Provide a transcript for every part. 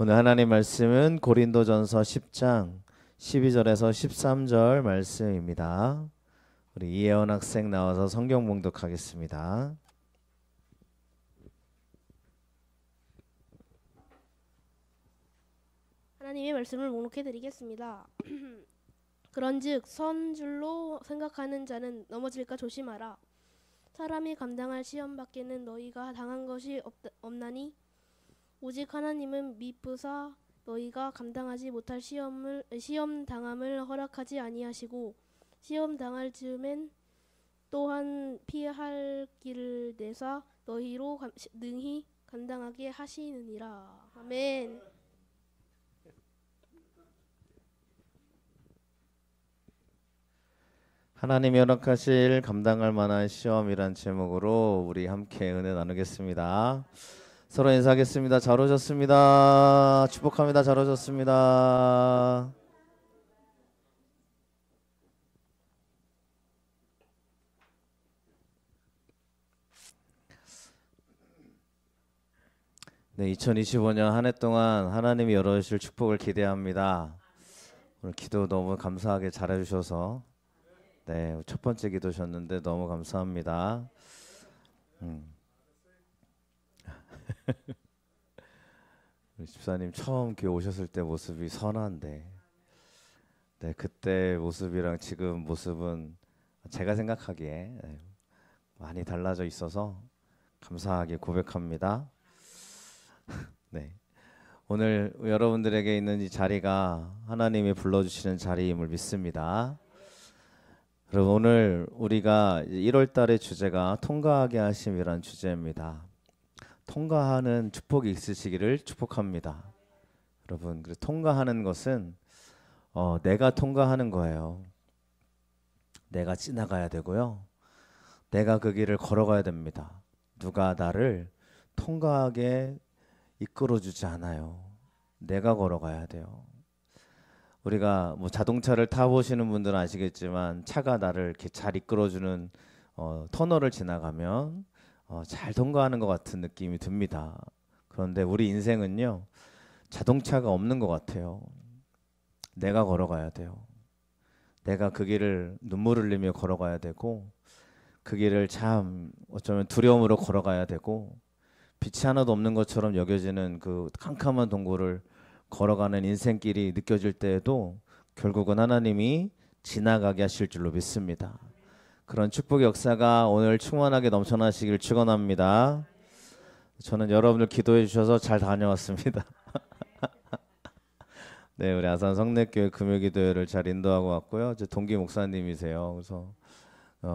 오늘 하나님 말씀은 고린도전서 10장 12절에서 13절 말씀입니다. 우리 이혜원 학생 나와서 성경 봉독하겠습니다. 하나님의 말씀을 목록해 드리겠습니다. 그런즉 선 줄로 생각하는 자는 넘어질까 조심하라. 사람이 감당할 시험 밖에는 너희가 당한 것이 없나니 오직 하나님은 미쁘사 너희가 감당하지 못할 시험 당함을 허락하지 아니하시고 시험 당할 즈음엔 또한 피할 길을 내사 너희로 능히 감당하게 하시느니라. 아멘. 하나님이 허락하실 감당할 만한 시험이란 제목으로 우리 함께 은혜 나누겠습니다. 서로 인사하겠습니다. 잘 오셨습니다. 축복합니다. 잘 오셨습니다. 네, 2025년 한 해 동안 하나님이 열어주실 축복을 기대합니다. 오늘 기도 너무 감사하게 잘해주셔서 네, 첫 번째 기도셨는데 너무 감사합니다. 우리 집사님 처음 교회 오셨을 때 모습이 선한데 네, 그때 모습이랑 지금 모습은 제가 생각하기에 많이 달라져 있어서 감사하게 고백합니다. 네, 오늘 여러분들에게 있는 이 자리가 하나님이 불러주시는 자리임을 믿습니다. 여러분, 오늘 우리가 1월 달의 주제가 통과하게 하심이란 주제입니다. 통과하는 축복이 있으시기를 축복합니다. 여러분, 통과하는 것은 내가 통과하는 거예요. 내가 지나가야 되고요. 내가 그 길을 걸어가야 됩니다. 누가 나를 통과하게 이끌어주지 않아요. 내가 걸어가야 돼요. 우리가 뭐 자동차를 타보시는 분들은 아시겠지만 차가 나를 이렇게 잘 이끌어주는 터널을 지나가면 잘 통과하는 것 같은 느낌이 듭니다. 그런데 우리 인생은요, 자동차가 없는 것 같아요. 내가 걸어가야 돼요. 내가 그 길을 눈물 흘리며 걸어가야 되고, 그 길을 참 어쩌면 두려움으로 걸어가야 되고, 빛이 하나도 없는 것처럼 여겨지는 그 캄캄한 동굴을 걸어가는 인생길이 느껴질 때에도 결국은 하나님이 지나가게 하실 줄로 믿습니다. 그런 축복의 역사가 오늘 충만하게 넘쳐나시길 축원합니다. 저는 여러분들 기도해 주셔서 잘 다녀왔습니다. 네, 우리 아산 성례교회 금요기도회를 잘 인도하고 왔고요. 제 동기 목사님이세요. 그래서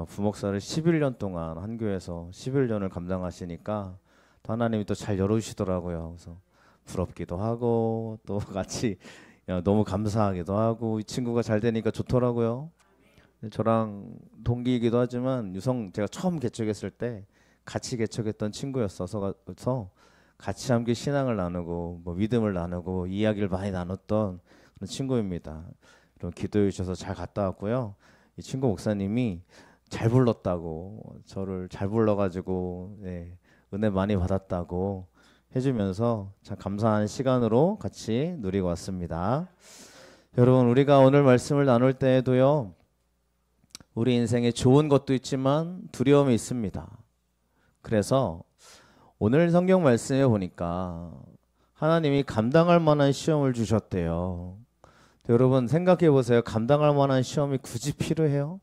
부목사를 11년 동안 한 교회에서 11년을 감당하시니까 또 하나님이 또 잘 열어주시더라고요. 그래서 부럽기도 하고 또 같이 너무 감사하기도 하고 이 친구가 잘 되니까 좋더라고요. 저랑 동기이기도 하지만 유성 제가 처음 개척했을 때 같이 개척했던 친구였어서 같이 함께 신앙을 나누고 뭐 믿음을 나누고 이야기를 많이 나눴던 그런 친구입니다. 그럼 기도해 주셔서 잘 갔다 왔고요. 이 친구 목사님이 잘 불렀다고 저를 잘 불러가지고 네, 은혜 많이 받았다고 해주면서 참 감사한 시간으로 같이 누리고 왔습니다. 여러분, 우리가 오늘 말씀을 나눌 때에도요, 우리 인생에 좋은 것도 있지만 두려움이 있습니다. 그래서 오늘 성경 말씀에 보니까 하나님이 감당할 만한 시험을 주셨대요. 여러분 생각해 보세요. 감당할 만한 시험이 굳이 필요해요?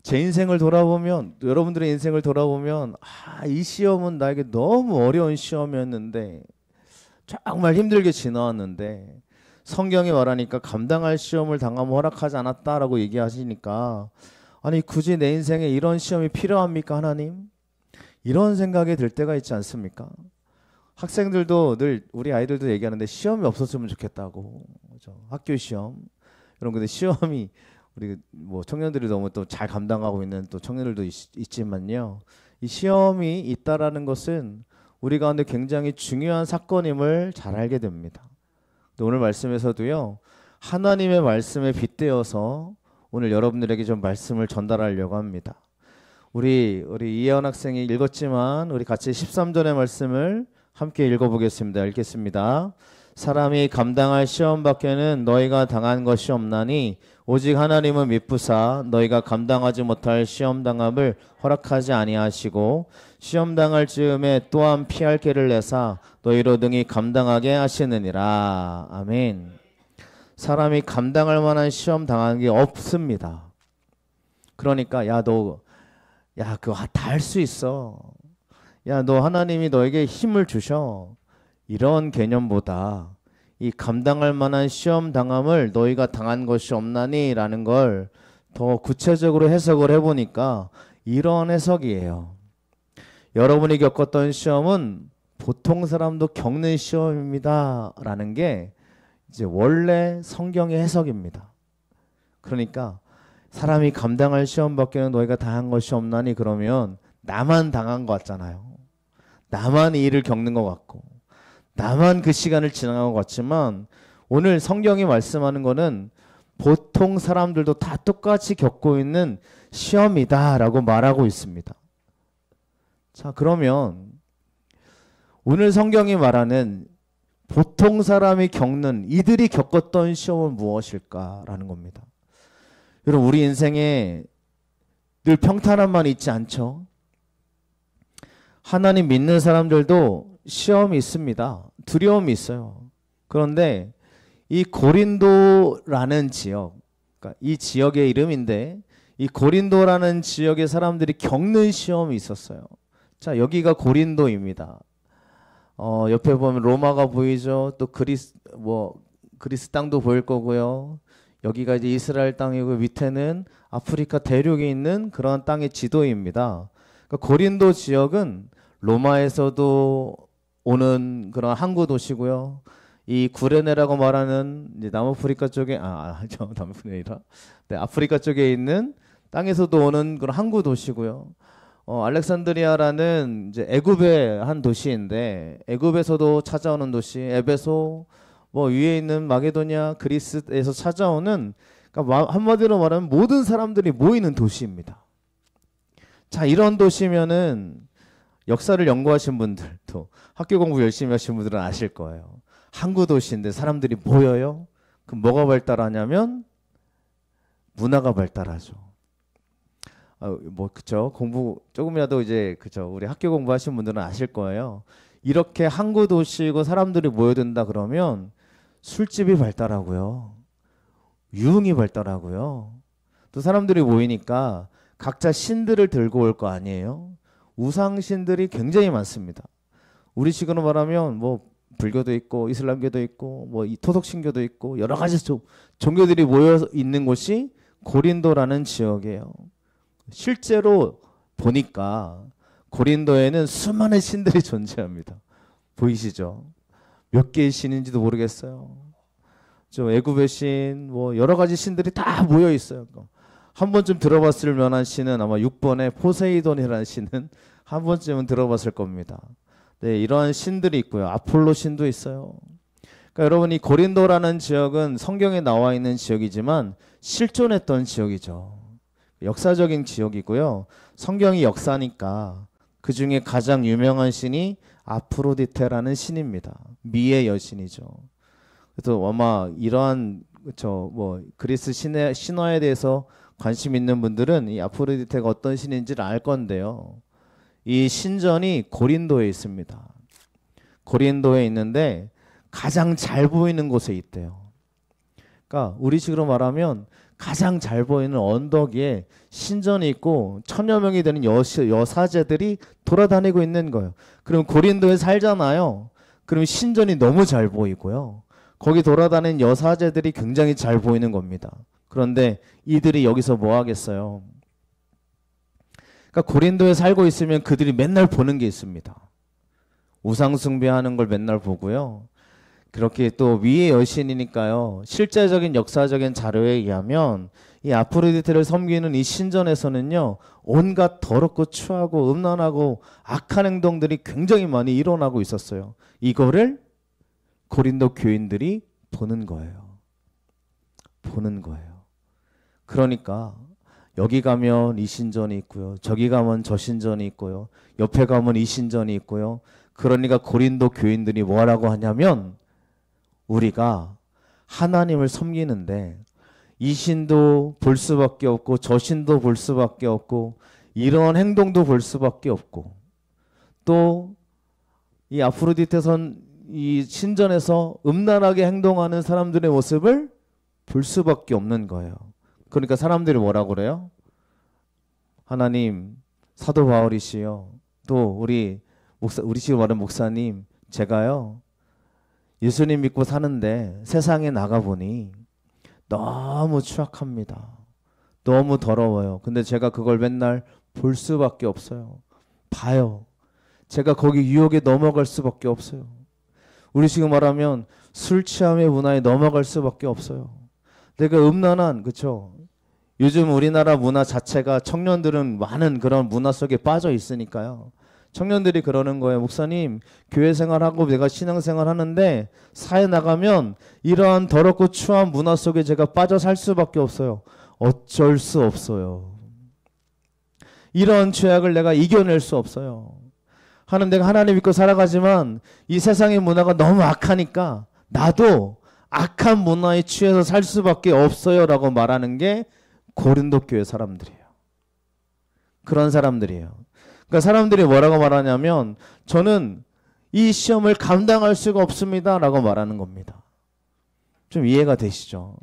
제 인생을 돌아보면, 여러분들의 인생을 돌아보면 이 시험은 나에게 너무 어려운 시험이었는데 정말 힘들게 지나왔는데 성경이 말하니까 감당할 시험을 당하면 허락하지 않았다라고 얘기하시니까 아니 굳이 내 인생에 이런 시험이 필요합니까 하나님? 이런 생각이 들 때가 있지 않습니까? 학생들도 늘 우리 아이들도 얘기하는데 시험이 없었으면 좋겠다고. 그렇죠? 학교 시험. 여러분 근데 시험이 우리 뭐 청년들이 너무 또 잘 감당하고 있는 또 청년들도 있지만요. 이 시험이 있다라는 것은 우리 가운데 굉장히 중요한 사건임을 잘 알게 됩니다. 오늘 말씀에서도요. 하나님의 말씀에 빗대어서 오늘 여러분들에게 좀 말씀을 전달하려고 합니다. 우리 이혜원 학생이 읽었지만 우리 같이 13절의 말씀을 함께 읽어보겠습니다. 읽겠습니다. 사람이 감당할 시험 밖에는 너희가 당한 것이 없나니 오직 하나님은 미쁘사 너희가 감당하지 못할 시험 당함을 허락하지 아니하시고 시험 당할 즈음에 또한 피할 길을 내사 너희로 등이 감당하게 하시느니라. 아멘. 사람이 감당할 만한 시험 당하는 게 없습니다. 그러니까 그거 다 할 수 있어. 야, 너 하나님이 너에게 힘을 주셔. 이런 개념보다 이 감당할 만한 시험 당함을 너희가 당한 것이 없나니 라는 걸 더 구체적으로 해석을 해보니까 이런 해석이에요. 여러분이 겪었던 시험은 보통 사람도 겪는 시험입니다 라는 게 이제 원래 성경의 해석입니다. 그러니까 사람이 감당할 시험 밖에는 너희가 당한 것이 없나니 그러면 나만 당한 것 같잖아요. 나만 이 일을 겪는 것 같고 나만 그 시간을 지나간 것 같지만 오늘 성경이 말씀하는 거는 보통 사람들도 다 똑같이 겪고 있는 시험이다 라고 말하고 있습니다. 자, 그러면 오늘 성경이 말하는 보통 사람이 겪는 이들이 겪었던 시험은 무엇일까라는 겁니다. 여러분, 우리 인생에 늘 평탄함만 있지 않죠? 하나님 믿는 사람들도 시험이 있습니다. 두려움이 있어요. 그런데 이 고린도라는 지역, 그러니까 이 지역의 이름인데 이 고린도라는 지역의 사람들이 겪는 시험이 있었어요. 자, 여기가 고린도입니다. 옆에 보면 로마가 보이죠. 또 그리스 땅도 보일 거고요. 여기가 이제 이스라엘 땅이고 밑에는 아프리카 대륙에 있는 그런 땅의 지도입니다. 그러니까 고린도 지역은 로마에서도 오는 그런 항구 도시고요. 이 구레네라고 말하는 이제 남아프리카 쪽에 남아프리카 아니라 아프리카 쪽에 있는 땅에서도 오는 그런 항구 도시고요. 알렉산드리아라는 이제 애굽의 한 도시인데 애굽에서도 찾아오는 도시, 에베소, 위에 있는 마게도냐, 그리스에서 찾아오는, 그러니까 한마디로 말하면 모든 사람들이 모이는 도시입니다. 자, 이런 도시면은 역사를 연구하신 분들도 학교 공부 열심히 하신 분들은 아실 거예요. 항구 도시인데 사람들이 모여요. 그럼 뭐가 발달하냐면 문화가 발달하죠. 그쵸? 공부 조금이라도 이제 우리 학교 공부하신 분들은 아실 거예요. 이렇게 항구 도시고 사람들이 모여든다 그러면 술집이 발달하고요. 유흥이 발달하고요. 또 사람들이 모이니까 각자 신들을 들고 올 거 아니에요. 우상신들이 굉장히 많습니다. 우리 식으로 말하면 불교도 있고 이슬람교도 있고 이 토속신교도 있고 여러 가지 종교들이 모여 있는 곳이 고린도라는 지역이에요. 실제로 보니까 고린도에는 수많은 신들이 존재합니다. 보이시죠? 몇 개의 신인지도 모르겠어요. 애굽의 신, 여러 가지 신들이 다 모여 있어요. 한 번쯤 들어봤을 만한 신은 아마 6번의 포세이돈이라는 신은 한 번쯤은 들어봤을 겁니다. 네, 이러한 신들이 있고요. 아폴로 신도 있어요. 그러니까 여러분, 이 고린도라는 지역은 성경에 나와 있는 지역이지만 실존했던 지역이죠. 역사적인 지역이고요. 성경이 역사니까 그 중에 가장 유명한 신이 아프로디테라는 신입니다. 미의 여신이죠. 그래서 아마 이러한 그리스 신화에 대해서 관심 있는 분들은 이 아프로디테가 어떤 신인지를 알 건데요. 이 신전이 고린도에 있습니다. 고린도에 있는데 가장 잘 보이는 곳에 있대요. 그러니까 우리식으로 말하면 가장 잘 보이는 언덕 위에 신전이 있고 1000여 명이 되는 여사제들이 돌아다니고 있는 거예요. 그럼 고린도에 살잖아요. 그럼 신전이 너무 잘 보이고요. 거기 돌아다니는 여사제들이 굉장히 잘 보이는 겁니다. 그런데 이들이 여기서 뭐 하겠어요? 그러니까 고린도에 살고 있으면 그들이 맨날 보는 게 있습니다. 우상 숭배하는 걸 맨날 보고요. 그렇게 또 위의 여신이니까요. 실제적인 역사적인 자료에 의하면 이 아프로디테를 섬기는 이 신전에서는요. 온갖 더럽고 추하고 음란하고 악한 행동들이 굉장히 많이 일어나고 있었어요. 이거를 고린도 교인들이 보는 거예요. 보는 거예요. 그러니까 여기 가면 이 신전이 있고요. 저기 가면 저 신전이 있고요. 옆에 가면 이 신전이 있고요. 그러니까 고린도 교인들이 뭐라고 하냐면 우리가 하나님을 섬기는데 이 신도 볼 수밖에 없고 저 신도 볼 수밖에 없고 이런 행동도 볼 수밖에 없고 또 이 아프로디테선 이 신전에서 음란하게 행동하는 사람들의 모습을 볼 수밖에 없는 거예요. 그러니까 사람들이 뭐라고 그래요? 하나님, 사도 바울이시여, 또 우리 지금 말하는 목사님, 제가요 예수님 믿고 사는데 세상에 나가보니 너무 추악합니다. 너무 더러워요. 근데 제가 그걸 맨날 볼 수밖에 없어요. 봐요. 제가 거기 유혹에 넘어갈 수밖에 없어요. 우리 지금 말하면 술 취함의 문화에 넘어갈 수밖에 없어요. 내가 음란한, 그쵸? 요즘 우리나라 문화 자체가 청년들은 많은 그런 문화 속에 빠져 있으니까요. 청년들이 그러는 거예요. 목사님, 교회 생활하고 내가 신앙생활 하는데 사회 나가면 이러한 더럽고 추한 문화 속에 제가 빠져 살 수밖에 없어요. 어쩔 수 없어요. 이러한 죄악을 내가 이겨낼 수 없어요. 하는 내가 하나님 믿고 살아가지만 이 세상의 문화가 너무 악하니까 나도 악한 문화에 취해서 살 수밖에 없어요 라고 말하는 게 고린도 교회 사람들이에요. 그런 사람들이에요. 그러니까 사람들이 뭐라고 말하냐면 저는 이 시험을 감당할 수가 없습니다 라고 말하는 겁니다. 좀 이해가 되시죠?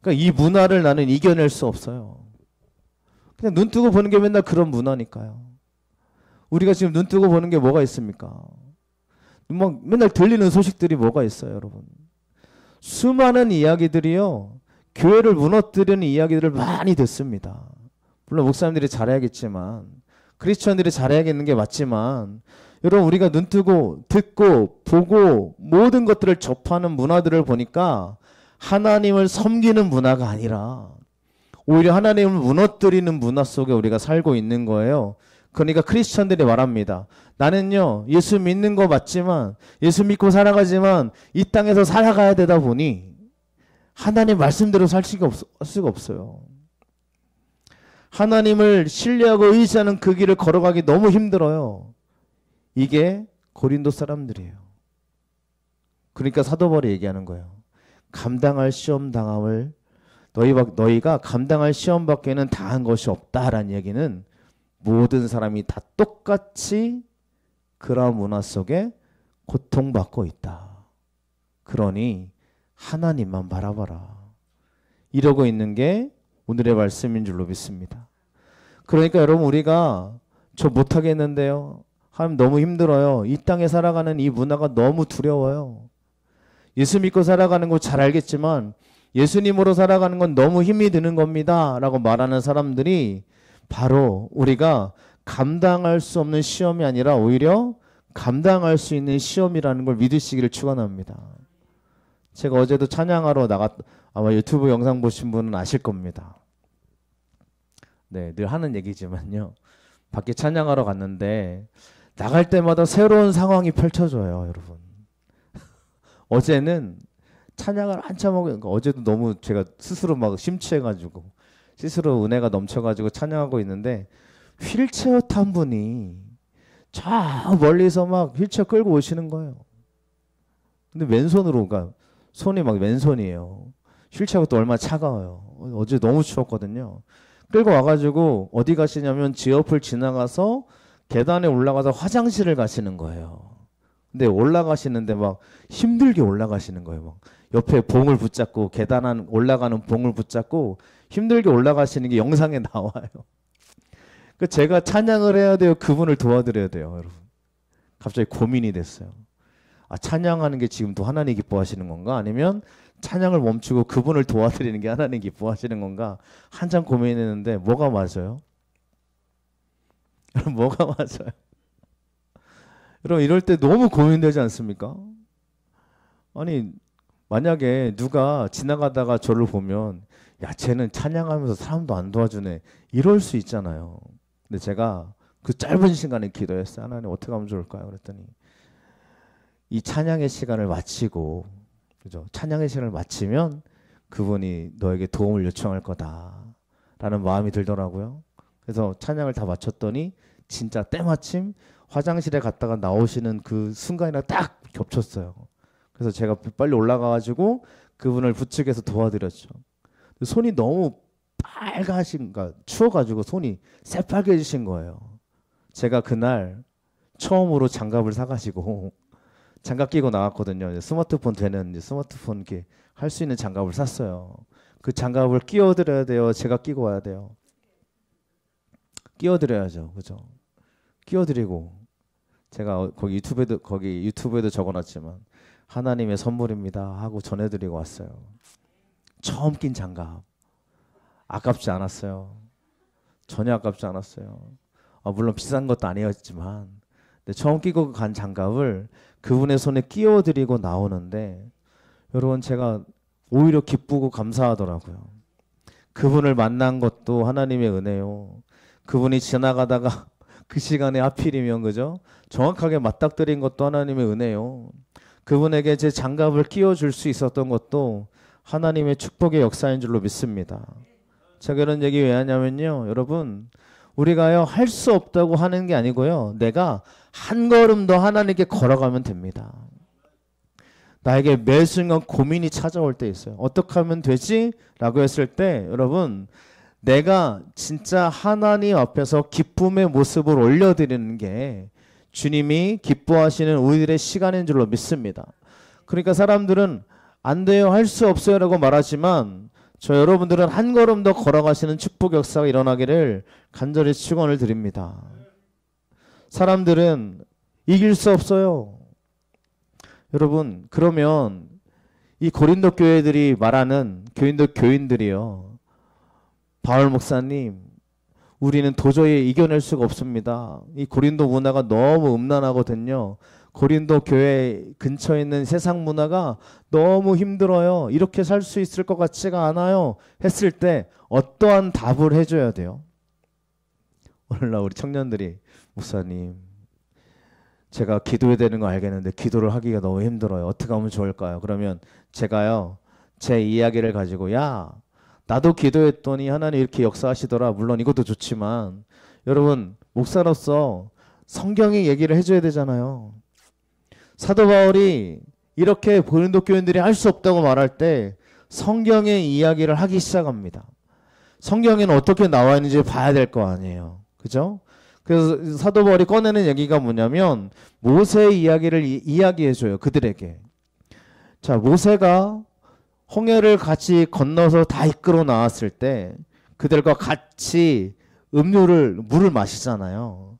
그러니까 이 문화를 나는 이겨낼 수 없어요. 그냥 눈 뜨고 보는 게 맨날 그런 문화니까요. 우리가 지금 눈 뜨고 보는 게 뭐가 있습니까? 막 맨날 들리는 소식들이 뭐가 있어요, 여러분? 수많은 이야기들이요. 교회를 무너뜨리는 이야기들을 많이 듣습니다. 물론 목사님들이 잘해야겠지만 크리스천들이 잘해야겠는 게 맞지만 여러분 우리가 눈 뜨고 듣고 보고 모든 것들을 접하는 문화들을 보니까 하나님을 섬기는 문화가 아니라 오히려 하나님을 무너뜨리는 문화 속에 우리가 살고 있는 거예요. 그러니까 크리스천들이 말합니다. 나는요 예수 믿는 거 맞지만 예수 믿고 살아가지만 이 땅에서 살아가야 되다 보니 하나님 말씀대로 살 수가 없어요. 하나님을 신뢰하고 의지하는 그 길을 걸어가기 너무 힘들어요. 이게 고린도 사람들이에요. 그러니까 사도 바울이 얘기하는 거예요. 감당할 시험 당함을 너희가 감당할 시험 밖에는 당한 것이 없다라는 얘기는 모든 사람이 다 똑같이 그런 문화 속에 고통받고 있다. 그러니 하나님만 바라봐라. 이러고 있는 게 오늘의 말씀인 줄로 믿습니다. 그러니까 여러분 우리가 저 못하겠는데요. 하나님 너무 힘들어요. 이 땅에 살아가는 이 문화가 너무 두려워요. 예수 믿고 살아가는 거 잘 알겠지만 예수님으로 살아가는 건 너무 힘이 드는 겁니다. 라고 말하는 사람들이 바로 우리가 감당할 수 없는 시험이 아니라 오히려 감당할 수 있는 시험이라는 걸 믿으시기를 축원합니다. 제가 어제도 찬양하러 아마 유튜브 영상 보신 분은 아실 겁니다. 네, 늘 하는 얘기지만요. 밖에 찬양하러 갔는데 나갈 때마다 새로운 상황이 펼쳐져요, 여러분. 어제는 찬양을 한참 하고 어제도 너무 제가 스스로 막 심취해가지고 스스로 은혜가 넘쳐가지고 찬양하고 있는데 휠체어 탄 분이 저 멀리서 막 휠체어 끌고 오시는 거예요. 근데 왼손으로, 그러니까 손이 막 왼손이에요. 휠체어가 또 얼마나 차가워요. 어제 너무 추웠거든요. 끌고 와가지고 어디 가시냐면 지하철 지나가서 계단에 올라가서 화장실을 가시는 거예요. 근데 올라가시는데 막 힘들게 올라가시는 거예요. 막 옆에 봉을 붙잡고 계단 올라가는 봉을 붙잡고 힘들게 올라가시는 게 영상에 나와요. 그 제가 찬양을 해야 돼요? 그분을 도와드려야 돼요, 여러분? 갑자기 고민이 됐어요. 아, 찬양하는 게 지금 또 하나님 기뻐하시는 건가? 아니면 찬양을 멈추고 그분을 도와드리는 게 하나님 기뻐하시는 건가? 한참 고민했는데 뭐가 맞아요? 뭐가 맞아요? 여러분 이럴 때 너무 고민되지 않습니까? 아니 만약에 누가 지나가다가 저를 보면 야 쟤는 찬양하면서 사람도 안 도와주네 이럴 수 있잖아요. 근데 제가 그 짧은 시간에 기도했어요. 하나님 어떻게 하면 좋을까요? 그랬더니 이 찬양의 시간을 마치고, 그죠? 찬양의 시간을 마치면 그분이 너에게 도움을 요청할 거다라는 마음이 들더라고요. 그래서 찬양을 다 마쳤더니 진짜 때마침 화장실에 갔다가 나오시는 그 순간이랑 딱 겹쳤어요. 그래서 제가 빨리 올라가가지고 그분을 부축해서 도와드렸죠. 손이 너무 빨가신가 추워가지고 손이 새빨개지신 거예요. 제가 그날 처음으로 장갑을 사가지고 장갑 끼고 나갔거든요. 스마트폰 되는 스마트폰 이렇게 할 수 있는 장갑을 샀어요. 그 장갑을 끼워드려야 돼요. 제가 끼고 와야 돼요. 끼워드려야죠, 그죠? 끼워드리고 제가 거기 유튜브에도 적어놨지만 하나님의 선물입니다 하고 전해드리고 왔어요. 처음 낀 장갑 아깝지 않았어요. 전혀 아깝지 않았어요. 물론 비싼 것도 아니었지만 근데 처음 끼고 간 장갑을 그분의 손에 끼워드리고 나오는데 여러분 제가 오히려 기쁘고 감사하더라고요. 그분을 만난 것도 하나님의 은혜요. 그분이 지나가다가 그 시간에 하필이면 그죠? 정확하게 맞닥뜨린 것도 하나님의 은혜요. 그분에게 제 장갑을 끼워줄 수 있었던 것도 하나님의 축복의 역사인 줄로 믿습니다. 제가 이런 얘기 왜 하냐면요. 여러분 우리가요 할 수 없다고 하는 게 아니고요. 내가 한 걸음 더 하나님께 걸어가면 됩니다. 나에게 매 순간 고민이 찾아올 때 있어요. 어떻게 하면 되지? 라고 했을 때 여러분 내가 진짜 하나님 앞에서 기쁨의 모습을 올려드리는 게 주님이 기뻐하시는 우리들의 시간인 줄로 믿습니다. 그러니까 사람들은 안 돼요, 할 수 없어요 라고 말하지만 저 여러분들은 한 걸음 더 걸어가시는 축복 역사가 일어나기를 간절히 축원을 드립니다. 사람들은 이길 수 없어요. 여러분 그러면 이 고린도 교회들이 말하는 교인들이요. 바울 목사님 우리는 도저히 이겨낼 수가 없습니다. 이 고린도 문화가 너무 음란하거든요. 고린도 교회 근처에 있는 세상 문화가 너무 힘들어요. 이렇게 살 수 있을 것 같지가 않아요. 했을 때 어떠한 답을 해줘야 돼요? 오늘날 우리 청년들이 목사님 제가 기도해야 되는 거 알겠는데 기도를 하기가 너무 힘들어요. 어떻게 하면 좋을까요? 그러면 제가요 제 이야기를 가지고 야 나도 기도했더니 하나님 이렇게 역사하시더라. 물론 이것도 좋지만 여러분 목사로서 성경의 얘기를 해줘야 되잖아요. 사도 바울이 이렇게 고린도 교인들이 할 수 없다고 말할 때 성경의 이야기를 하기 시작합니다. 성경에는 어떻게 나와 있는지 봐야 될 거 아니에요. 그죠? 그래서 사도 바울이 꺼내는 얘기가 뭐냐면 모세의 이야기를 이야기해줘요. 그들에게. 자, 모세가 홍해를 같이 건너서 다 이끌어 나왔을 때 그들과 같이 물을 마시잖아요.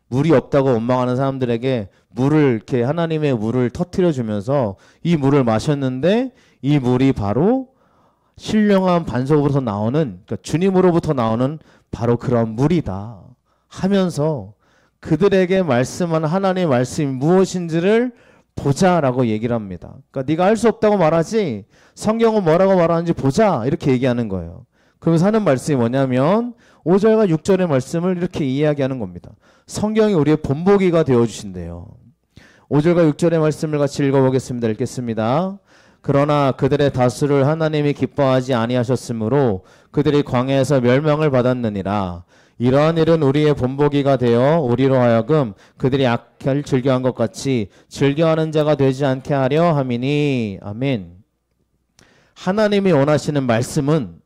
물이 없다고 원망하는 사람들에게 물을 이렇게 하나님의 물을 터뜨려 주면서 이 물을 마셨는데 이 물이 바로 신령한 반석으로부터 나오는 그러니까 주님으로부터 나오는 바로 그런 물이다 하면서 그들에게 말씀한 하나님의 말씀이 무엇인지를 보자라고 얘기를 합니다. 그러니까 네가 할 수 없다고 말하지 성경은 뭐라고 말하는지 보자 이렇게 얘기하는 거예요. 그러면서 하는 말씀이 뭐냐면 5절과 6절의 말씀을 이렇게 이야기하는 겁니다. 성경이 우리의 본보기가 되어주신대요. 5절과 6절의 말씀을 같이 읽어보겠습니다. 읽겠습니다. 그러나 그들의 다수를 하나님이 기뻐하지 아니하셨으므로 그들이 광야에서 멸망을 받았느니라. 이러한 일은 우리의 본보기가 되어 우리로 하여금 그들이 악을 즐겨한 것 같이 즐겨하는 자가 되지 않게 하려 함이니. 아멘. 하나님이 원하시는 말씀은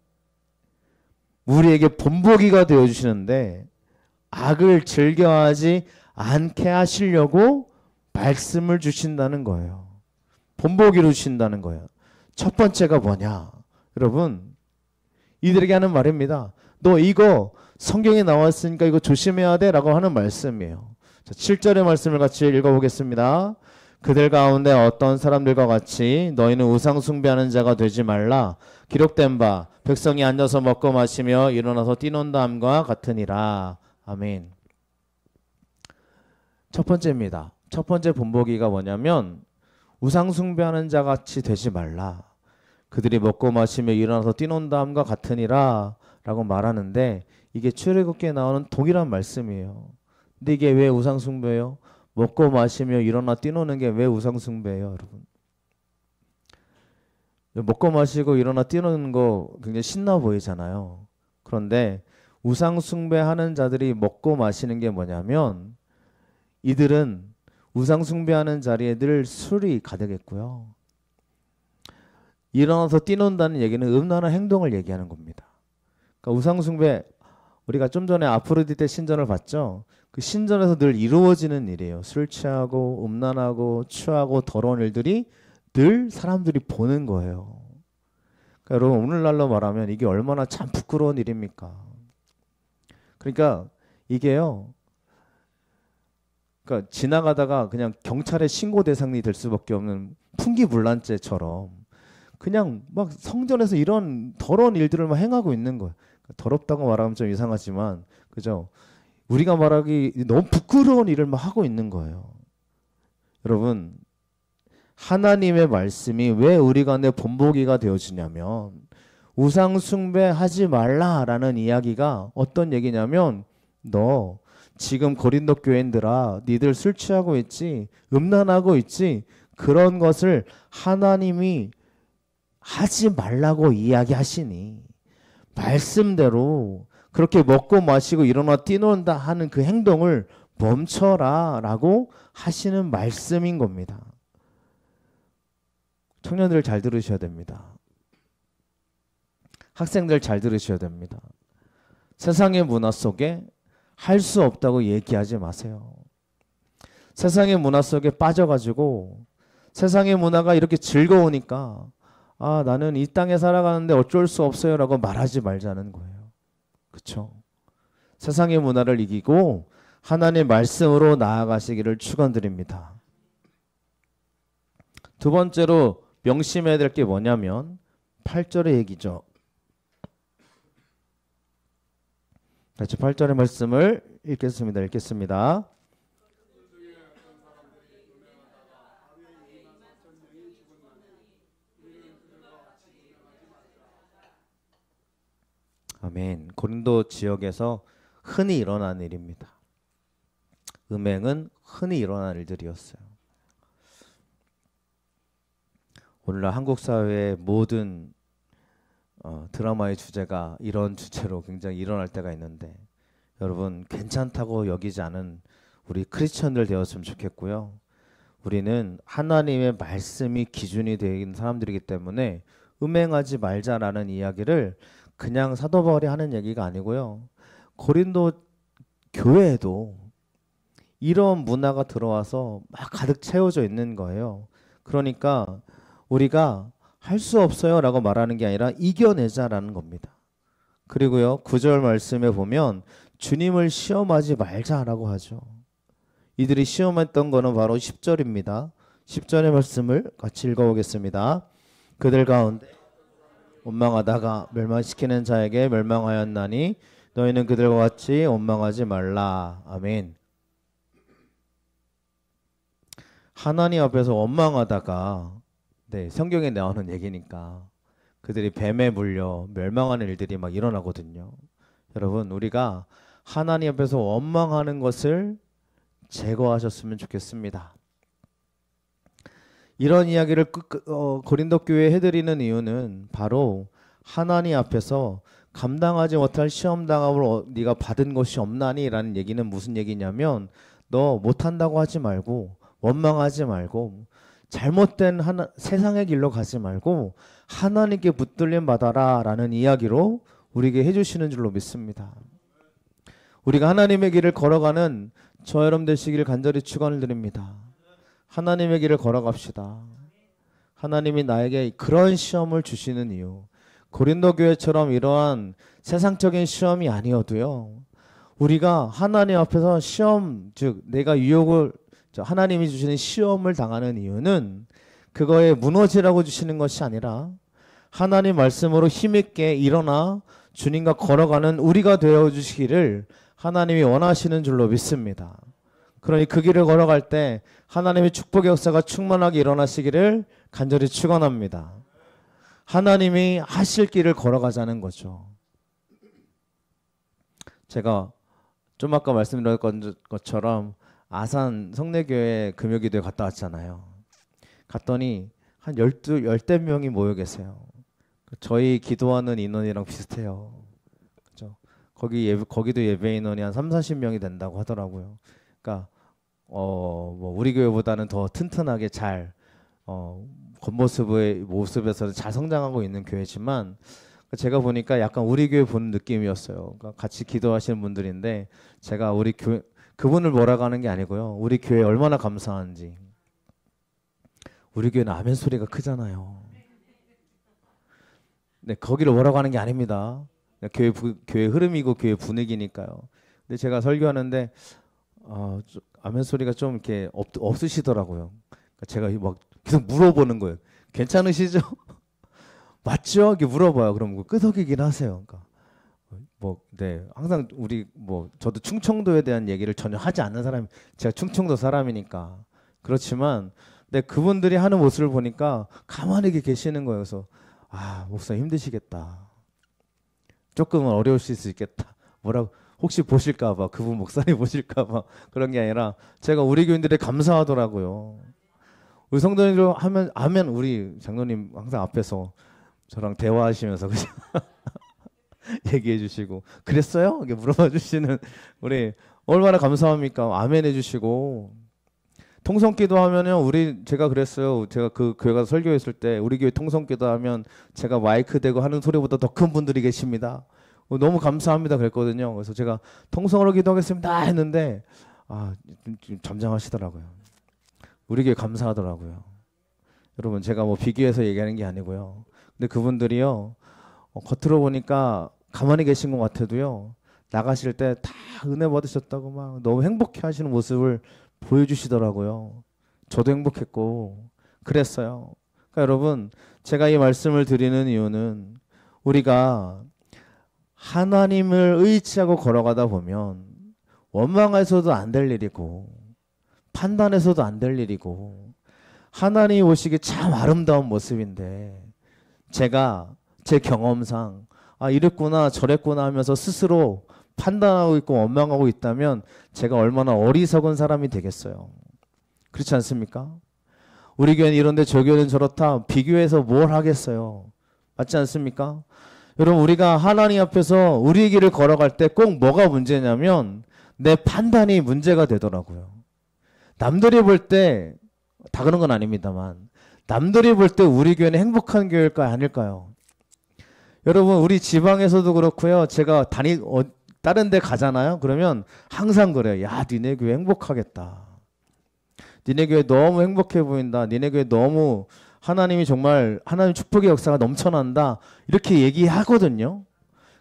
우리에게 본보기가 되어주시는데 악을 즐겨하지 않게 하시려고 말씀을 주신다는 거예요. 본보기로 주신다는 거예요. 첫 번째가 뭐냐? 여러분 이들에게 하는 말입니다. 너 이거 성경에 나왔으니까 이거 조심해야 돼 라고 하는 말씀이에요. 자, 7절의 말씀을 같이 읽어보겠습니다. 그들 가운데 어떤 사람들과 같이 너희는 우상 숭배하는 자가 되지 말라. 기록된 바 백성이 앉아서 먹고 마시며 일어나서 뛰논다함과 같으니라. 아멘. 첫 번째입니다. 첫 번째 본보기가 뭐냐면 우상 숭배하는 자 같이 되지 말라. 그들이 먹고 마시며 일어나서 뛰논다함과 같으니라 라고 말하는데 이게 출애굽기에 나오는 동일한 말씀이에요. 근데 이게 왜 우상 숭배예요? 먹고 마시며 일어나 뛰노는 게 왜 우상 숭배예요, 여러분? 먹고 마시고 일어나 뛰노는 거 굉장히 신나 보이잖아요. 그런데 우상 숭배하는 자들이 먹고 마시는 게 뭐냐면 이들은 우상 숭배하는 자리에 늘 술이 가득했고요. 일어나서 뛰논다는 얘기는 음란한 행동을 얘기하는 겁니다. 그러니까 우상 숭배, 우리가 좀 전에 아프로디테 신전을 봤죠. 그 신전에서 늘 이루어지는 일이에요. 술 취하고 음란하고 취하고 더러운 일들이 늘 사람들이 보는 거예요. 그러니까 여러분, 오늘날로 말하면 이게 얼마나 참 부끄러운 일입니까? 그러니까 이게요, 그러니까 지나가다가 그냥 경찰의 신고 대상이 될 수밖에 없는 풍기불란죄처럼 그냥 막 성전에서 이런 더러운 일들을 막 행하고 있는 거예요. 더럽다고 말하면 좀 이상하지만, 그죠? 우리가 말하기 너무 부끄러운 일을 막 하고 있는 거예요. 여러분, 하나님의 말씀이 왜 우리 가운데 본보기가 되어지냐면, 우상 숭배하지 말라라는 이야기가 어떤 얘기냐면, 너 지금 고린도 교인들아, 니들 술 취하고 있지, 음란하고 있지, 그런 것을 하나님이 하지 말라고 이야기하시니 말씀대로 그렇게 먹고 마시고 일어나 뛰논다 하는 그 행동을 멈춰라 라고 하시는 말씀인 겁니다. 청년들 잘 들으셔야 됩니다. 학생들 잘 들으셔야 됩니다. 세상의 문화 속에 할 수 없다고 얘기하지 마세요. 세상의 문화 속에 빠져가지고 세상의 문화가 이렇게 즐거우니까 아, 나는 이 땅에 살아가는데 어쩔 수 없어요 라고 말하지 말자는 거예요. 그렇죠? 세상의 문화를 이기고 하나님의 말씀으로 나아가시기를 축원드립니다. 두 번째로 명심해야 될 게 뭐냐면 8절의 얘기죠. 같이 8절의 말씀을 읽겠습니다. 아멘. 고린도 지역에서 흔히 일어난 일입니다. 음행은 흔히 일어난 일들이었어요. 오늘날 한국 사회의 모든 드라마의 주제가 이런 주제로 굉장히 일어날 때가 있는데, 여러분 괜찮다고 여기지 않은 우리 크리스천들 되었으면 좋겠고요. 우리는 하나님의 말씀이 기준이 되는 사람들이기 때문에 음행하지 말자라는 이야기를 그냥 사도 바울이 하는 얘기가 아니고요. 고린도 교회에도 이런 문화가 들어와서 막 가득 채워져 있는 거예요. 그러니까 우리가 할 수 없어요 라고 말하는 게 아니라 이겨내자라는 겁니다. 그리고요, 9절 말씀에 보면 주님을 시험하지 말자라고 하죠. 이들이 시험했던 거는 바로 10절입니다. 10절의 말씀을 같이 읽어보겠습니다. 그들 가운데 원망하다가 멸망시키는 자에게 멸망하였나니 너희는 그들과 같이 원망하지 말라. 아멘. 하나님 앞에서 원망하다가, 네, 성경에 나오는 얘기니까 그들이 뱀에 물려 멸망하는 일들이 막 일어나거든요. 여러분, 우리가 하나님 앞에서 원망하는 것을 제거하셨으면 좋겠습니다. 이런 이야기를 고린도 교회에 해드리는 이유는 바로 하나님 앞에서 감당하지 못할 시험당함을 네가 받은 것이 없나니 라는 얘기는 무슨 얘기냐면, 너 못한다고 하지 말고 원망하지 말고 잘못된 세상의 길로 가지 말고 하나님께 붙들림 받아라 라는 이야기로 우리에게 해주시는 줄로 믿습니다. 우리가 하나님의 길을 걸어가는 저 여러분 되시기를 간절히 축원을 드립니다. 하나님의 길을 걸어갑시다. 하나님이 나에게 그런 시험을 주시는 이유, 고린도 교회처럼 이러한 세상적인 시험이 아니어도요, 우리가 하나님 앞에서 시험, 즉 내가 유혹을, 하나님이 주시는 시험을 당하는 이유는 그거에 무너지라고 주시는 것이 아니라 하나님 말씀으로 힘있게 일어나 주님과 걸어가는 우리가 되어주시기를 하나님이 원하시는 줄로 믿습니다. 그러니 그 길을 걸어갈 때 하나님의 축복의 역사가 충만하게 일어나시기를 간절히 축원합니다. 하나님이 하실 길을 걸어가자는 거죠. 제가 좀 아까 말씀드린 것처럼 아산 성례교회 금요기도에 갔다 왔잖아요. 갔더니 한 12 명이 모여 계세요. 저희 기도하는 인원이랑 비슷해요. 그죠? 거기도 예배 인원이 한 30-40명이 된다고 하더라고요. 그러니까 뭐 우리 교회보다는 더 튼튼하게 잘 겉모습의 모습에서는 잘 성장하고 있는 교회지만 제가 보니까 약간 우리 교회 보는 느낌이었어요. 그러니까 같이 기도하시는 분들인데 제가 우리 교회 그분을 뭐라고 하는 게 아니고요. 우리 교회 얼마나 감사한지. 우리 교회는 아멘 소리가 크잖아요. 네, 거기를 뭐라고 하는 게 아닙니다. 교회 흐름이고 교회 분위기니까요. 근데 제가 설교하는데 아멘 소리가 좀 이렇게 없으시더라고요. 그러니까 제가 막 계속 물어보는 거예요. 괜찮으시죠? 맞죠? 이렇게 물어봐요. 그럼 뭐 끄덕이긴 하세요. 그러니까 네, 항상 저도 충청도에 대한 얘기를 전혀 하지 않는 사람이, 제가 충청도 사람이니까 그렇지만, 네, 그분들이 하는 모습을 보니까 가만히 이렇게 계시는 거예요. 그래서 목사 힘드시겠다. 조금은 어려우실 수 있겠다. 뭐라고 혹시 보실까봐, 그분 목사님 보실까봐 그런 게 아니라 제가 우리 교인들에 감사하더라고요. 우리 성도님들 하면 아멘. 우리 장로님 항상 앞에서 저랑 대화하시면서 그죠? 얘기해 주시고 그랬어요? 이렇게 물어봐 주시는 우리 얼마나 감사합니까? 아멘 해 주시고 통성기도 하면요. 제가 그랬어요. 제가 그 교회 가서 설교했을 때 우리 교회 통성기도 하면 제가 마이크 대고 하는 소리보다 더 큰 분들이 계십니다. 너무 감사합니다 그랬거든요. 그래서 제가 통성으로 기도하겠습니다 했는데 좀 잠잠하시더라고요. 우리 교회 감사하더라고요. 여러분 제가 뭐 비교해서 얘기하는 게 아니고요. 근데 그분들이요. 겉으로 보니까 가만히 계신 것 같아도요. 나가실 때 다 은혜 받으셨다고 막 너무 행복해 하시는 모습을 보여주시더라고요. 저도 행복했고 그랬어요. 그러니까 여러분 제가 이 말씀을 드리는 이유는 우리가 하나님을 의지하고 걸어가다 보면 원망해서도 안 될 일이고 판단해서도 안 될 일이고 하나님이 보시기에 참 아름다운 모습인데 제가 제 경험상 이랬구나 저랬구나 하면서 스스로 판단하고 있고 원망하고 있다면 제가 얼마나 어리석은 사람이 되겠어요. 그렇지 않습니까? 우리 교회는 이런데 저 교회는 저렇다 비교해서 뭘 하겠어요. 맞지 않습니까? 여러분 우리가 하나님 앞에서 우리의 길을 걸어갈 때 꼭 뭐가 문제냐면 내 판단이 문제가 되더라고요. 남들이 볼 때 다 그런 건 아닙니다만 남들이 볼 때 우리 교회는 행복한 교회일까요? 아닐까요? 여러분 우리 지방에서도 그렇고요. 제가 다른 데 가잖아요. 그러면 항상 그래요. 야 니네 교회 행복하겠다. 니네 교회 너무 행복해 보인다. 니네 교회 너무 하나님이 정말 하나님 축복의 역사가 넘쳐난다. 이렇게 얘기하거든요.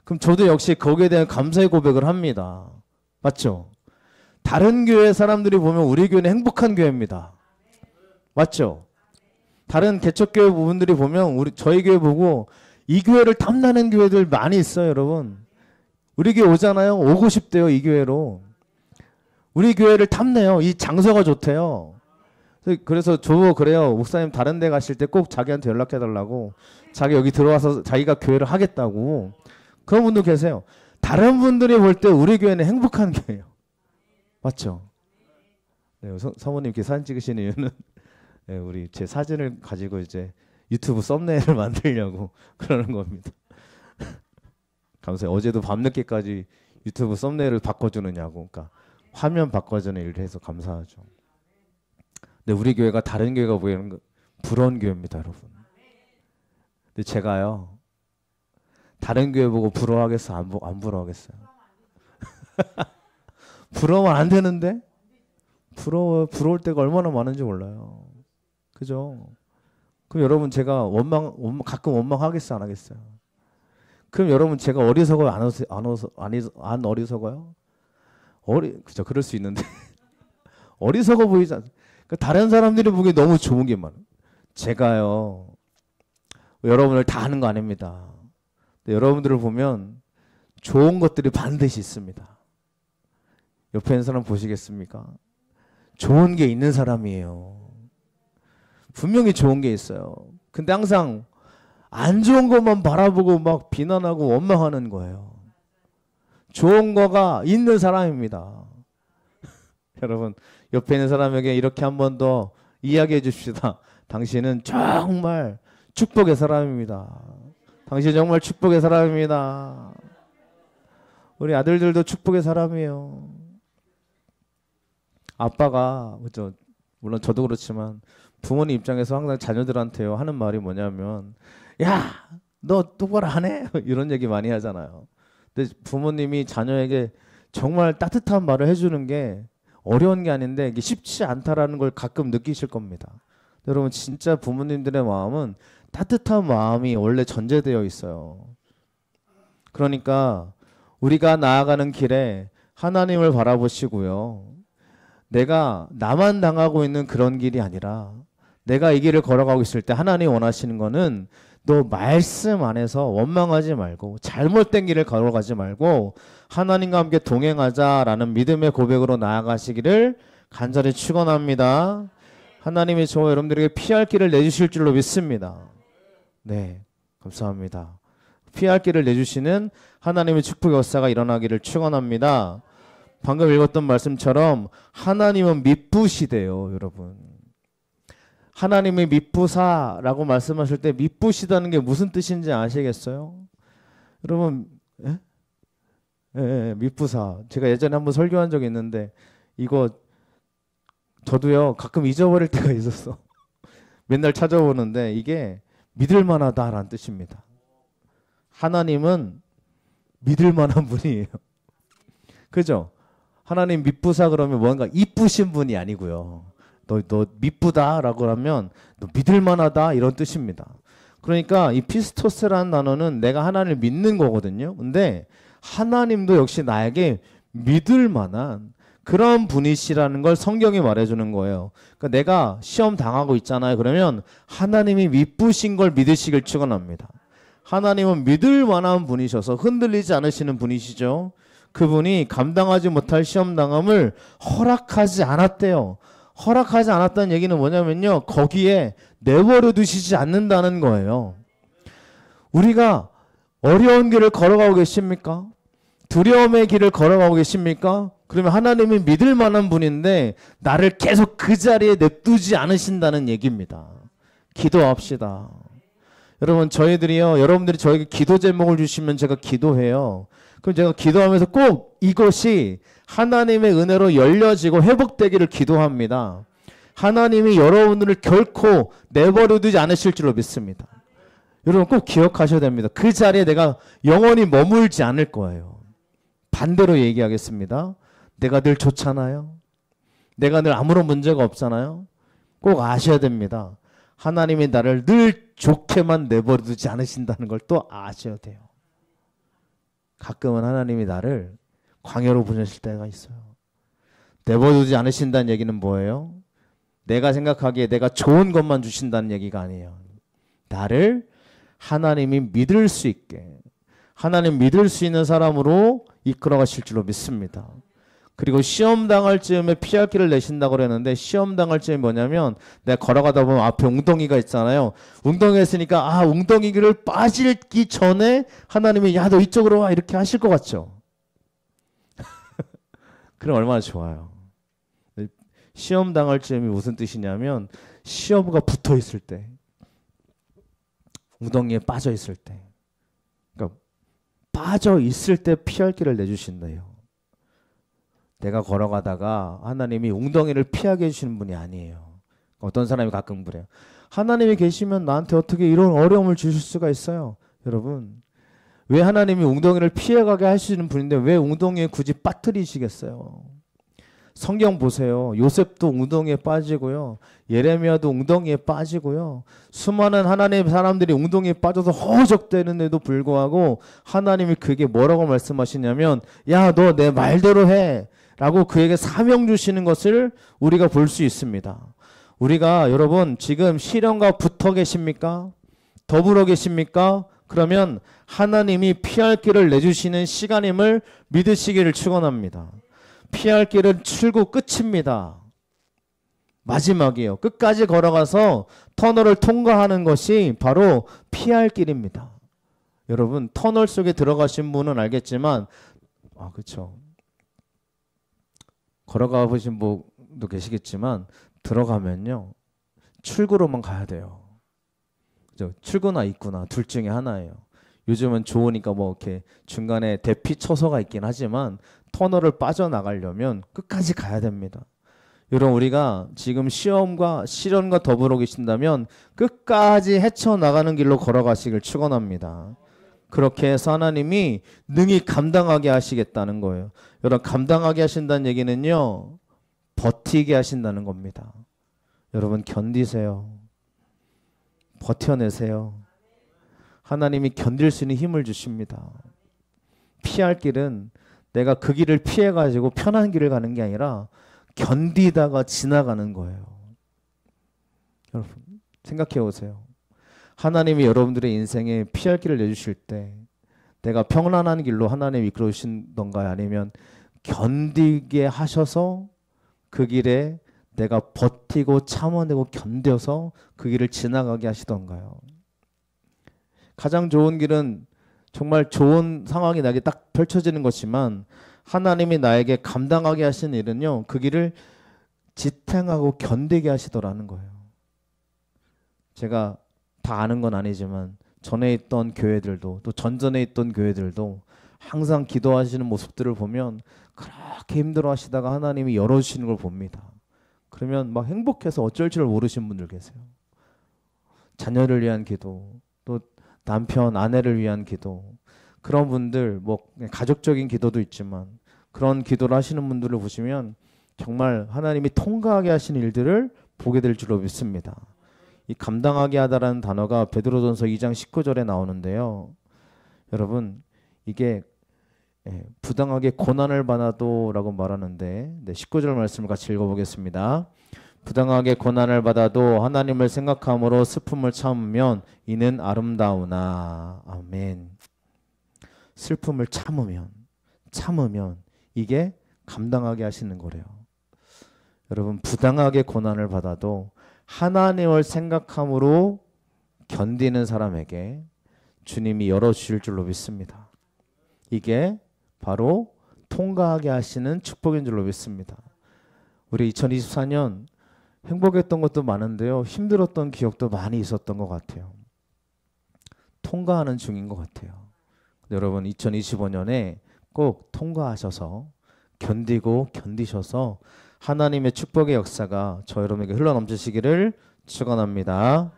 그럼 저도 역시 거기에 대한 감사의 고백을 합니다. 맞죠? 다른 교회 사람들이 보면 우리 교회는 행복한 교회입니다. 맞죠? 다른 개척교회 부분들이 보면 저희 교회 보고 이 교회를 탐나는 교회들 많이 있어요, 여러분. 우리 교회 오잖아요. 오고 싶대요, 이 교회로. 우리 교회를 탐내요. 이 장소가 좋대요. 그래서 그래요. 목사님 다른 데 가실 때 꼭 자기한테 연락해 달라고. 자기 여기 들어와서 자기가 교회를 하겠다고. 그런 분도 계세요. 다른 분들이 볼 때 우리 교회는 행복한 교회예요. 맞죠? 네, 사모님 이렇게 사진 찍으시는 이유는 네, 우리 제 사진을 가지고 이제 유튜브 썸네일을 만들려고 그러는 겁니다. 감사해요. 어제도 밤늦게까지 유튜브 썸네일을 바꿔주느냐고. 그러니까 화면 바꿔주는 일을 해서 감사하죠. 근데 우리 교회가 다른 교회가 보이는 거 부러운 교회입니다, 여러분. 근데 제가요 다른 교회 보고 부러워하겠어? 안 부러워하겠어요? 부러우면 안 되는데 부러울 때가 얼마나 많은지 몰라요. 그죠? 그럼 여러분 제가 가끔 원망하겠어요? 안 하겠어요? 그럼 여러분 제가 어리석어요? 안 어리석어요? 그죠? 그럴 수 있는데 어리석어 보이지 않아요? 그러니까 다른 사람들이 보기에 너무 좋은 게 많아요. 제가요 여러분을 다 하는 거 아닙니다. 근데 여러분들을 보면 좋은 것들이 반드시 있습니다. 옆에 있는 사람 보시겠습니까? 좋은 게 있는 사람이에요. 분명히 좋은 게 있어요. 근데 항상 안 좋은 것만 바라보고 막 비난하고 원망하는 거예요. 좋은 거가 있는 사람입니다. 여러분 옆에 있는 사람에게 이렇게 한 번 더 이야기해 줍시다. 당신은 정말 축복의 사람입니다. 당신 정말 축복의 사람입니다. 우리 아들들도 축복의 사람이에요. 아빠가 그죠? 물론 저도 그렇지만 부모님 입장에서 항상 자녀들한테요 하는 말이 뭐냐면 야, 너 똑바로 안 해? 이런 얘기 많이 하잖아요. 근데 부모님이 자녀에게 정말 따뜻한 말을 해주는 게 어려운 게 아닌데 이게 쉽지 않다라는 걸 가끔 느끼실 겁니다. 여러분 진짜 부모님들의 마음은 따뜻한 마음이 원래 전제되어 있어요. 그러니까 우리가 나아가는 길에 하나님을 바라보시고요. 내가 나만 당하고 있는 그런 길이 아니라 내가 이 길을 걸어가고 있을 때 하나님이 원하시는 거는 너 말씀 안에서 원망하지 말고 잘못된 길을 걸어가지 말고 하나님과 함께 동행하자라는 믿음의 고백으로 나아가시기를 간절히 축원합니다. 하나님이 저와 여러분들에게 피할 길을 내주실 줄로 믿습니다. 네, 감사합니다. 피할 길을 내주시는 하나님의 축복 역사가 일어나기를 축원합니다. 방금 읽었던 말씀처럼 하나님은 미쁘시대요, 여러분. 하나님이 미쁘사라고 말씀하실 때 미쁘시다는 게 무슨 뜻인지 아시겠어요? 여러분, 예? 예, 미쁘사. 제가 예전에 한번 설교한 적이 있는데 이거 저도요 가끔 잊어버릴 때가 있었어. 맨날 찾아보는데 이게 믿을 만하다라는 뜻입니다. 하나님은 믿을 만한 분이에요. 그죠? 하나님 미쁘사 그러면 뭔가 이쁘신 분이 아니고요. 너 미쁘다라고 하면 너 믿을 만하다 이런 뜻입니다. 그러니까 이 피스토스라는 단어는 내가 하나님을 믿는 거거든요. 근데 하나님도 역시 나에게 믿을 만한 그런 분이시라는 걸 성경이 말해주는 거예요. 그러니까 내가 시험 당하고 있잖아요. 그러면 하나님이 미쁘신 걸 믿으시길 축원합니다. 하나님은 믿을 만한 분이셔서 흔들리지 않으시는 분이시죠. 그분이 감당하지 못할 시험 당함을 허락하지 않았대요. 허락하지 않았다는 얘기는 뭐냐면요. 거기에 내버려 두시지 않는다는 거예요. 우리가 어려운 길을 걸어가고 계십니까? 두려움의 길을 걸어가고 계십니까? 그러면 하나님이 믿을 만한 분인데 나를 계속 그 자리에 냅두지 않으신다는 얘기입니다. 기도합시다. 여러분 저희들이요. 여러분들이 저에게 기도 제목을 주시면 제가 기도해요. 그럼 제가 기도하면서 꼭 이것이 하나님의 은혜로 열려지고 회복되기를 기도합니다. 하나님이 여러분들을 결코 내버려두지 않으실 줄로 믿습니다. 여러분 꼭 기억하셔야 됩니다. 그 자리에 내가 영원히 머물지 않을 거예요. 반대로 얘기하겠습니다. 내가 늘 좋잖아요. 내가 늘 아무런 문제가 없잖아요. 꼭 아셔야 됩니다. 하나님이 나를 늘 좋게만 내버려두지 않으신다는 걸 또 아셔야 돼요. 가끔은 하나님이 나를 광야로 보내실 때가 있어요. 내버려두지 않으신다는 얘기는 뭐예요? 내가 생각하기에 내가 좋은 것만 주신다는 얘기가 아니에요. 나를 하나님이 믿을 수 있게 하나님 믿을 수 있는 사람으로 이끌어 가실 줄로 믿습니다. 그리고 시험 당할 즈음에 피할 길을 내신다고 그랬는데 시험 당할 즈음이 뭐냐면 내가 걸어가다 보면 앞에 웅덩이가 있잖아요. 웅덩이가 있으니까 웅덩이 길을 빠지기 전에 하나님이 야 너 이쪽으로 와 이렇게 하실 것 같죠? 그럼 얼마나 좋아요. 시험 당할 즈음이 무슨 뜻이냐면 시험과 붙어 있을 때 웅덩이에 빠져 있을 때 그러니까 빠져 있을 때 피할 길을 내주신다요. 내가 걸어가다가 하나님이 웅덩이를 피하게 해주시는 분이 아니에요. 어떤 사람이 가끔 그래요. 하나님이 계시면 나한테 어떻게 이런 어려움을 주실 수가 있어요? 여러분 왜 하나님이 웅덩이를 피해가게 하시는 분인데 왜 웅덩이에 굳이 빠뜨리시겠어요? 성경 보세요. 요셉도 웅덩이에 빠지고요. 예레미야도 웅덩이에 빠지고요. 수많은 하나님의 사람들이 웅덩이에 빠져서 허우적대는데도 불구하고 하나님이 그에게 뭐라고 말씀하시냐면 야 너 내 말대로 해 라고 그에게 사명 주시는 것을 우리가 볼 수 있습니다. 우리가 여러분 지금 시련과 붙어 계십니까? 더불어 계십니까? 그러면 하나님이 피할 길을 내주시는 시간임을 믿으시기를 축원합니다. 피할 길은 출구 끝입니다. 마지막이에요. 끝까지 걸어가서 터널을 통과하는 것이 바로 피할 길입니다. 여러분 터널 속에 들어가신 분은 알겠지만 그렇죠. 걸어가 보신 분도 계시겠지만 들어가면요. 출구로만 가야 돼요. 그죠? 출구나 입구나 둘 중에 하나예요. 요즘은 좋으니까 뭐 이렇게 중간에 대피 처소가 있긴 하지만 터널을 빠져나가려면 끝까지 가야 됩니다. 여러분 우리가 지금 시험과 시련과 더불어 계신다면 끝까지 헤쳐나가는 길로 걸어가시길 축원합니다. 그렇게 해서 하나님이 능히 감당하게 하시겠다는 거예요. 여러분 감당하게 하신다는 얘기는요. 버티게 하신다는 겁니다. 여러분 견디세요. 버텨내세요. 하나님이 견딜 수 있는 힘을 주십니다. 피할 길은 내가 그 길을 피해가지고 편한 길을 가는 게 아니라 견디다가 지나가는 거예요. 여러분 생각해 보세요. 하나님이 여러분들의 인생에 피할 길을 내주실 때 내가 평안한 길로 하나님이 이끌어 주신던가요? 아니면 견디게 하셔서 그 길에 내가 버티고 참아내고 견뎌서 그 길을 지나가게 하시던가요? 가장 좋은 길은 정말 좋은 상황이 나에게 딱 펼쳐지는 것이지만 하나님이 나에게 감당하게 하신 일은요. 그 길을 지탱하고 견디게 하시더라는 거예요. 제가 다 아는 건 아니지만 전에 있던 교회들도 또 전전에 있던 교회들도 항상 기도하시는 모습들을 보면 그렇게 힘들어 하시다가 하나님이 열어주시는 걸 봅니다. 그러면 막 행복해서 어쩔 줄 모르시는 분들 계세요. 자녀를 위한 기도, 또 남편, 아내를 위한 기도, 그런 분들 뭐 가족적인 기도도 있지만 그런 기도를 하시는 분들을 보시면 정말 하나님이 통과하게 하시는 일들을 보게 될 줄로 믿습니다. 이 감당하게 하다라는 단어가 베드로전서 2장 19절에 나오는데요. 여러분 이게 부당하게 고난을 받아도 라고 말하는데 19절 말씀을 같이 읽어보겠습니다. 부당하게 고난을 받아도 하나님을 생각함으로 슬픔을 참으면 이는 아름다우나. 아멘. 슬픔을 참으면 이게 감당하게 하시는 거래요. 여러분 부당하게 고난을 받아도 하나님을 생각함으로 견디는 사람에게 주님이 열어주실 줄로 믿습니다. 이게 바로 통과하게 하시는 축복인 줄로 믿습니다. 우리 2024년 행복했던 것도 많은데요. 힘들었던 기억도 많이 있었던 것 같아요. 통과하는 중인 것 같아요. 여러분 2025년에 꼭 통과하셔서 견디셔서 하나님의 축복의 역사가 저 여러분에게 흘러넘치시기를 축원합니다.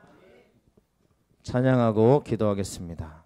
찬양하고 기도하겠습니다.